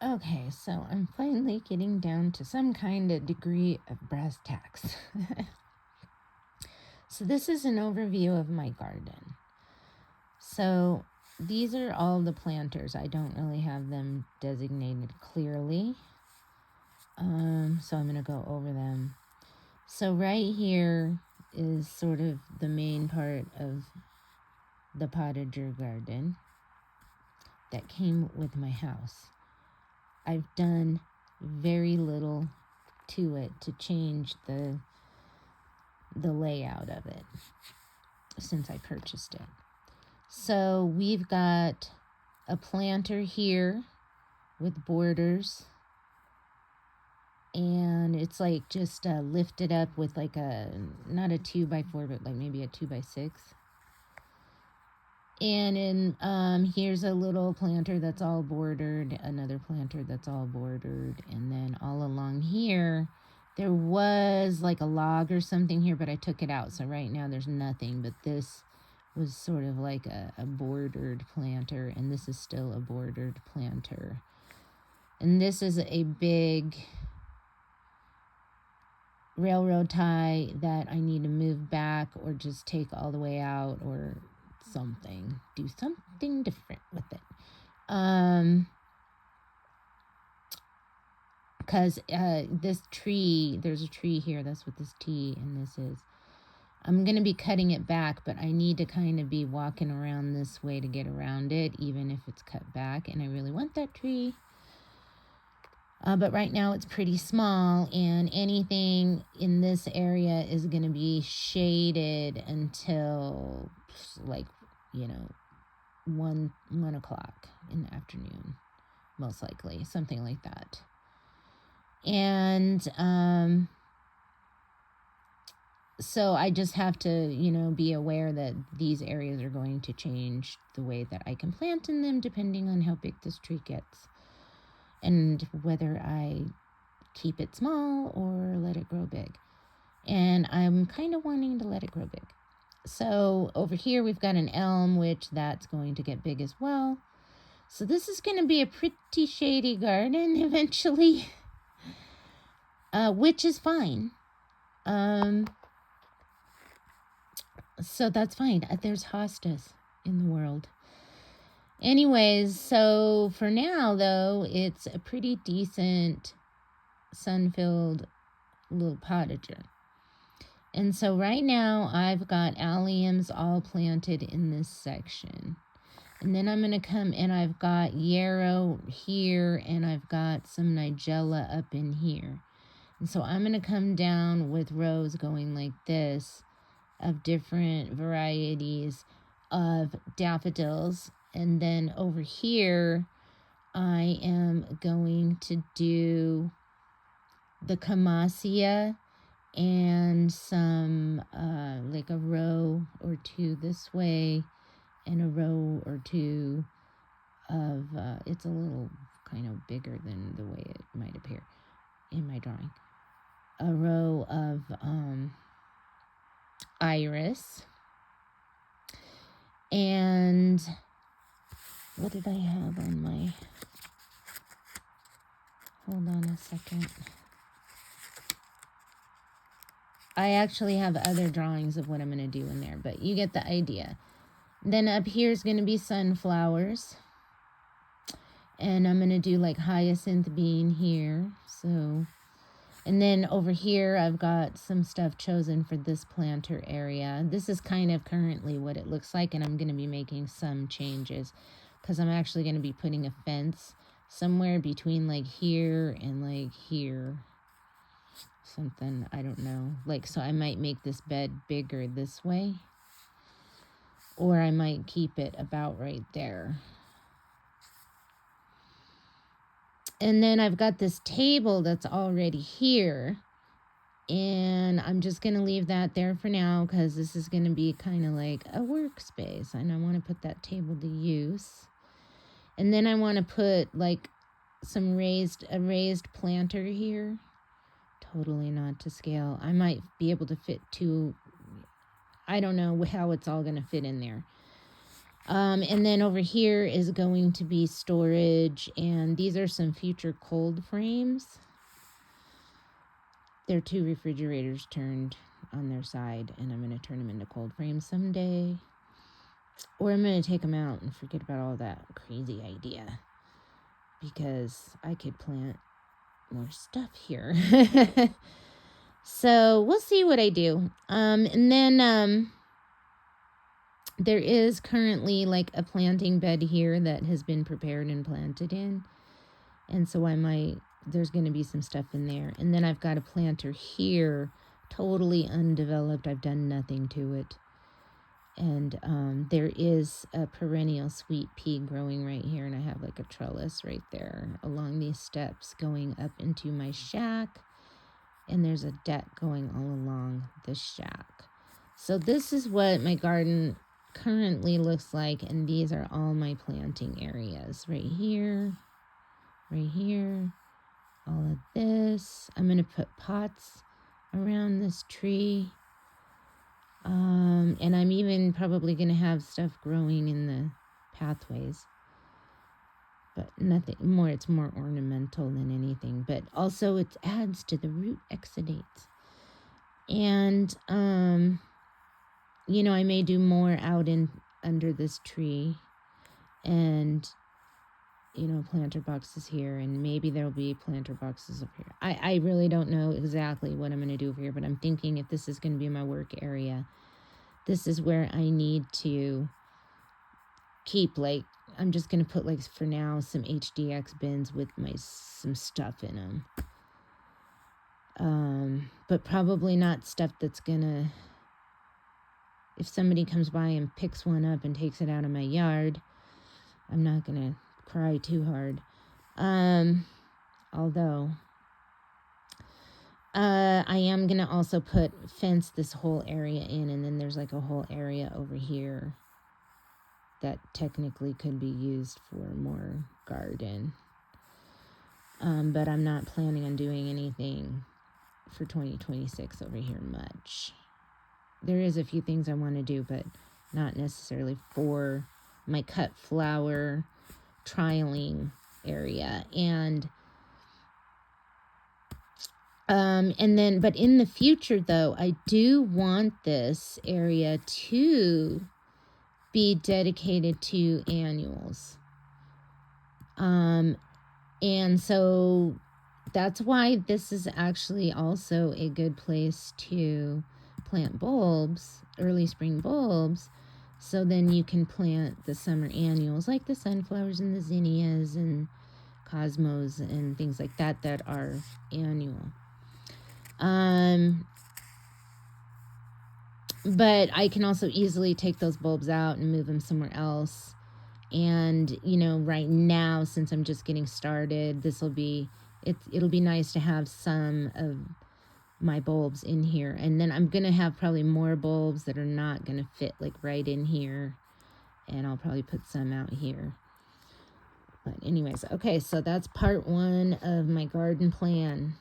Okay, so I'm finally getting down to some kind of degree of brass tacks. So this is an overview of my garden. So these are all the planters. I don't really have them designated clearly. So I'm going to go over them. So right here is sort of the main part of the potager garden that came with my house. I've done very little to it to change the layout of it since I purchased it. So we've got a planter here with borders, and it's like just lifted up with like a, not a 2x4, but like maybe a 2x6. And in here's a little planter that's all bordered, another planter that's all bordered, and then all along here there was like a log or something here, but I took it out, so right now there's nothing. But this was sort of like a bordered planter, and this is still a bordered planter. And this is a big railroad tie that I need to move back or just take all the way out or something. Do something different with it. Because this tree, there's a tree here. That's what this T and this is. I'm going to be cutting it back, but I need to kind of be walking around this way to get around it, even if it's cut back. And I really want that tree. But right now it's pretty small, and anything in this area is going to be shaded until like, 1 o'clock in the afternoon, most likely, something like that. And so I just have to, be aware that these areas are going to change the way that I can plant in them depending on how big this tree gets and whether I keep it small or let it grow big. And I'm kind of wanting to let it grow big. So over here we've got an elm, which that's going to get big as well. So this is going to be a pretty shady garden eventually, which is fine. So that's fine. There's hostas in the world. Anyways, so for now, though, it's a pretty decent sun-filled little potager. And so right now, I've got alliums all planted in this section. And then I'm going to come and I've got yarrow here, and I've got some nigella up in here. And so I'm going to come down with rows going like this of different varieties of daffodils. And then over here, I am going to do the camassia and some, like a row or two this way, and a row or two of, it's a little kind of bigger than the way it might appear in my drawing. A row of iris. And what did I have on my, hold on a second. I actually have other drawings of what I'm going to do in there, but you get the idea. Then up here is going to be sunflowers. And I'm going to do like hyacinth bean here. So, and then over here, I've got some stuff chosen for this planter area. This is kind of currently what it looks like, and I'm going to be making some changes because I'm actually going to be putting a fence somewhere between like here and like here. Something, I don't know. Like, so I might make this bed bigger this way, or I might keep it about right there. And then I've got this table that's already here, and I'm just going to leave that there for now because this is going to be kind of like a workspace, and I want to put that table to use. And then I want to put like some a raised planter here. Totally not to scale. I might be able to fit two. I don't know how it's all going to fit in there. And then over here is going to be storage, and these are some future cold frames. They're 2 refrigerators turned on their side, and I'm going to turn them into cold frames someday. Or I'm going to take them out and forget about all that crazy idea, because I could plant more stuff here. So we'll see what I do. And then there is currently like a planting bed here that has been prepared and planted in. And so there's going to be some stuff in there. And then I've got a planter here, totally undeveloped. I've done nothing to it. And there is a perennial sweet pea growing right here. And I have like a trellis right there along these steps going up into my shack. And there's a deck going all along the shack. So this is what my garden currently looks like. And these are all my planting areas. Right here, all of this. I'm going to put pots around this tree. And I'm even probably going to have stuff growing in the pathways. But nothing more, it's more ornamental than anything. But also it adds to the root exudates. And, you know, I may do more out under this tree. And, you know, planter boxes here. And maybe there'll be planter boxes up here. I really don't know exactly what I'm going to do over here. But I'm thinking if this is going to be my work area, this is where I need to keep, like, I'm just going to put, like, for now, some HDX bins with some stuff in them. But probably not stuff that's going to, if somebody comes by and picks one up and takes it out of my yard, I'm not going to cry too hard. Although, I am going to also fence this whole area in, and then there's like a whole area over here that technically could be used for more garden. But I'm not planning on doing anything for 2026 over here much. There is a few things I want to do, but not necessarily for my cut flower trialing area. And then, but in the future though, I do want this area to be dedicated to annuals. And so that's why this is actually also a good place to plant bulbs, early spring bulbs, so then you can plant the summer annuals like the sunflowers and the zinnias and cosmos and things like that are annual. But I can also easily take those bulbs out and move them somewhere else. And, you know, right now, since I'm just getting started, it'll be nice to have some of my bulbs in here. And then I'm going to have probably more bulbs that are not going to fit like right in here. And I'll probably put some out here. But anyways, okay, so that's part 1 of my garden plan.